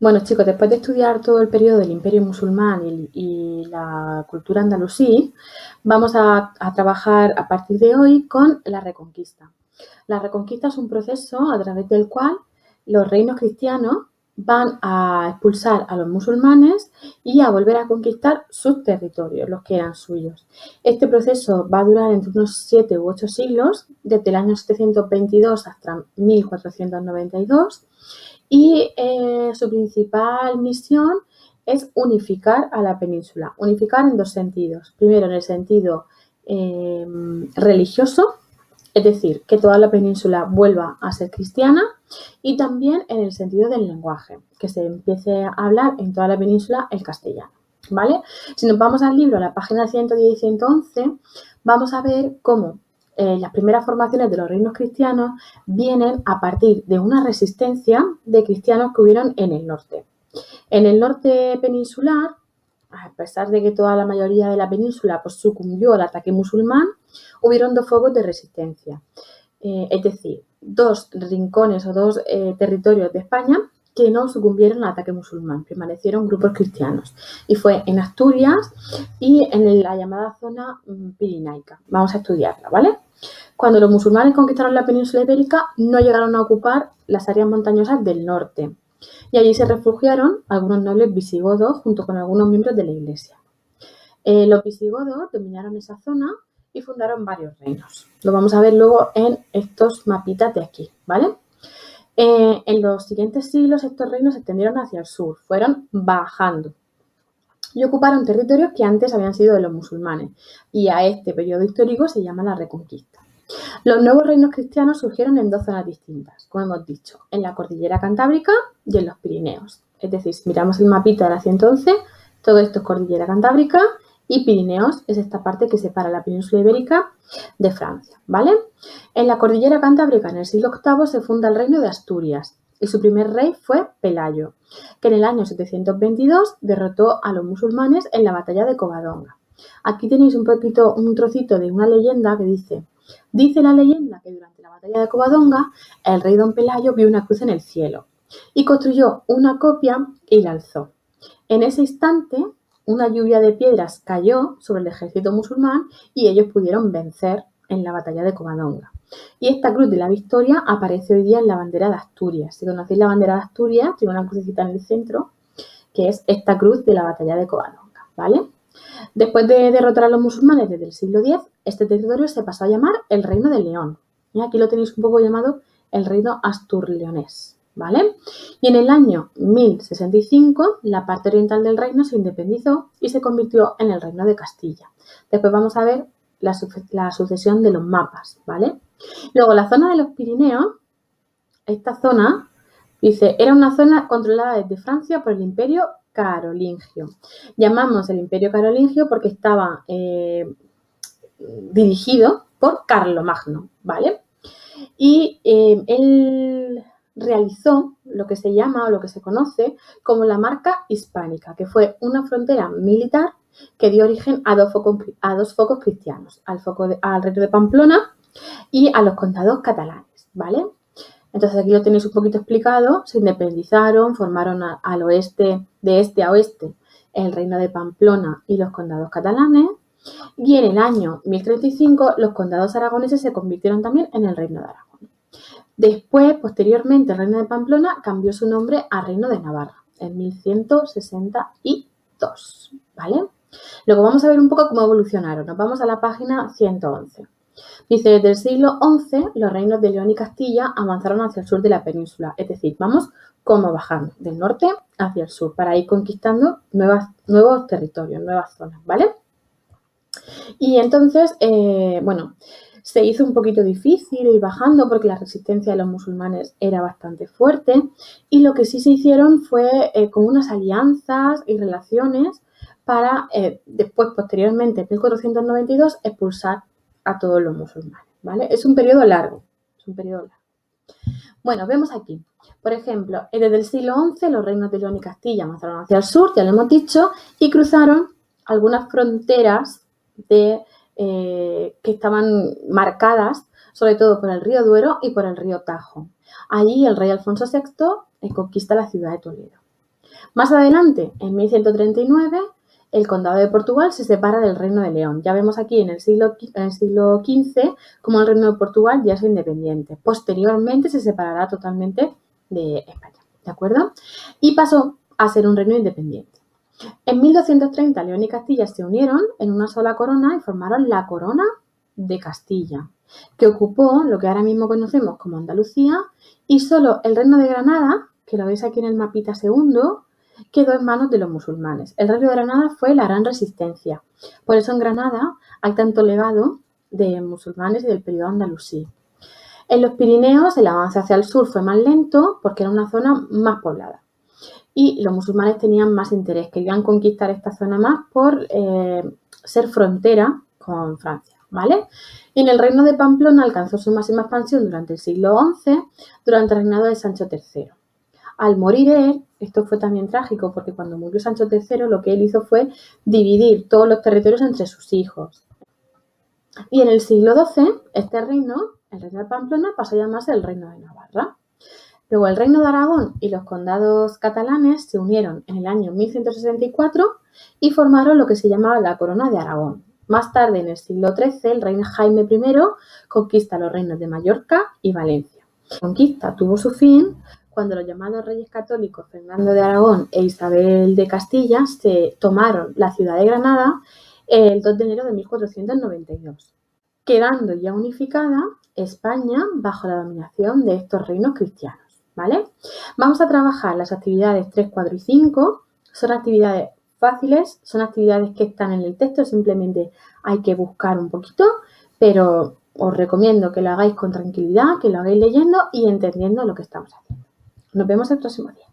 Bueno, chicos, después de estudiar todo el periodo del Imperio Musulmán y la cultura andalusí, vamos a trabajar a partir de hoy con la Reconquista. La Reconquista es un proceso a través del cual los reinos cristianos van a expulsar a los musulmanes y a volver a conquistar sus territorios, los que eran suyos. Este proceso va a durar entre unos 7 u 8 siglos, desde el año 722 hasta 1492, y su principal misión es unificar a la península. Unificar en dos sentidos. Primero, en el sentido religioso, es decir, que toda la península vuelva a ser cristiana, y también en el sentido del lenguaje, que se empiece a hablar en toda la península el castellano, ¿vale? Si nos vamos al libro, a la página 110 y 111, vamos a ver cómo las primeras formaciones de los reinos cristianos vienen a partir de una resistencia de cristianos que hubieron en el norte. En el norte peninsular, a pesar de que toda la mayoría de la península pues, sucumbió al ataque musulmán, hubieron dos focos de resistencia. Es decir, dos rincones o dos territorios de España que no sucumbieron al ataque musulmán, permanecieron grupos cristianos. Y fue en Asturias y en la llamada zona pirenaica. Vamos a estudiarla, ¿vale? Cuando los musulmanes conquistaron la península ibérica, no llegaron a ocupar las áreas montañosas del norte. Y allí se refugiaron algunos nobles visigodos junto con algunos miembros de la iglesia. Los visigodos dominaron esa zona y fundaron varios reinos. Lo vamos a ver luego en estos mapitas de aquí, ¿vale? En los siguientes siglos estos reinos se extendieron hacia el sur, fueron bajando y ocuparon territorios que antes habían sido de los musulmanes, y a este periodo histórico se llama la Reconquista. Los nuevos reinos cristianos surgieron en dos zonas distintas, como hemos dicho, en la cordillera Cantábrica y en los Pirineos. Es decir, si miramos el mapita de la 111, todo esto es cordillera Cantábrica y Pirineos es esta parte que separa la península ibérica de Francia, ¿vale? En la cordillera Cantábrica, en el siglo VIII, se funda el reino de Asturias y su primer rey fue Pelayo, que en el año 722 derrotó a los musulmanes en la batalla de Covadonga. Aquí tenéis un trocito de una leyenda que dice la leyenda que durante la batalla de Covadonga el rey don Pelayo vio una cruz en el cielo y construyó una copia y la alzó. En ese instante, una lluvia de piedras cayó sobre el ejército musulmán y ellos pudieron vencer en la batalla de Covadonga. Y esta cruz de la victoria aparece hoy día en la bandera de Asturias. Si conocéis la bandera de Asturias, tiene una crucecita en el centro, que es esta cruz de la batalla de Covadonga, ¿vale? Después de derrotar a los musulmanes desde el siglo X, este territorio se pasó a llamar el Reino de León. Y aquí lo tenéis un poco llamado el Reino Asturleonés, ¿vale? Y en el año 1065, la parte oriental del reino se independizó y se convirtió en el Reino de Castilla. Después vamos a ver la sucesión de los mapas, ¿vale? Luego, la zona de los Pirineos, esta zona, dice, era una zona controlada desde Francia por el Imperio Carolingio. Llamamos el Imperio Carolingio porque estaba dirigido por Carlomagno, ¿vale? Y él realizó lo que se llama o lo que se conoce como la Marca Hispánica, que fue una frontera militar que dio origen a dos focos cristianos, al reino de Pamplona y a los condados catalanes, ¿vale? Entonces aquí lo tenéis un poquito explicado, se independizaron, formaron al oeste, de este a oeste, el reino de Pamplona y los condados catalanes, y en el año 1035 los condados aragoneses se convirtieron también en el reino de Aragón. Después, posteriormente, el reino de Pamplona cambió su nombre a Reino de Navarra en 1162, ¿vale? Luego vamos a ver un poco cómo evolucionaron. Nos vamos a la página 111. Dice, desde el siglo XI, los reinos de León y Castilla avanzaron hacia el sur de la península. Es decir, vamos como bajando del norte hacia el sur para ir conquistando nuevos territorios, nuevas zonas, ¿vale? Y entonces, bueno, se hizo un poquito difícil ir bajando porque la resistencia de los musulmanes era bastante fuerte, y lo que sí se hicieron fue con unas alianzas y relaciones para después, posteriormente, en 1492, expulsar a todos los musulmanes, ¿vale? Es un periodo largo, Bueno, vemos aquí, por ejemplo, desde el siglo XI los reinos de León y Castilla avanzaron hacia el sur, ya lo hemos dicho, y cruzaron algunas fronteras que estaban marcadas sobre todo por el río Duero y por el río Tajo. Allí el rey Alfonso VI conquista la ciudad de Toledo. Más adelante, en 1139, el condado de Portugal se separa del Reino de León. Ya vemos aquí en el siglo XV cómo el Reino de Portugal ya es independiente. Posteriormente se separará totalmente de España, ¿de acuerdo? Y pasó a ser un reino independiente. En 1230 León y Castilla se unieron en una sola corona y formaron la Corona de Castilla, que ocupó lo que ahora mismo conocemos como Andalucía, y solo el Reino de Granada, que lo veis aquí en el mapita segundo, quedó en manos de los musulmanes. El Reino de Granada fue la gran resistencia. Por eso en Granada hay tanto legado de musulmanes y del periodo andalusí. En los Pirineos el avance hacia el sur fue más lento porque era una zona más poblada. Y los musulmanes tenían más interés, querían conquistar esta zona más por ser frontera con Francia, ¿vale? Y en el reino de Pamplona alcanzó su máxima expansión durante el siglo XI, durante el reinado de Sancho III. Al morir él, esto fue también trágico porque cuando murió Sancho III lo que él hizo fue dividir todos los territorios entre sus hijos. Y en el siglo XII, este reino, el reino de Pamplona, pasó a llamarse el reino de Navarra. Luego el reino de Aragón y los condados catalanes se unieron en el año 1164 y formaron lo que se llamaba la Corona de Aragón. Más tarde, en el siglo XIII, el rey Jaime I conquista los reinos de Mallorca y Valencia. La conquista tuvo su fin cuando los llamados reyes católicos Fernando de Aragón e Isabel de Castilla se tomaron la ciudad de Granada el 2 de enero de 1492, quedando ya unificada España bajo la dominación de estos reinos cristianos. ¿Vale? Vamos a trabajar las actividades 3, 4 y 5. Son actividades fáciles, son actividades que están en el texto, simplemente hay que buscar un poquito, pero os recomiendo que lo hagáis con tranquilidad, que lo hagáis leyendo y entendiendo lo que estamos haciendo. Nos vemos el próximo día.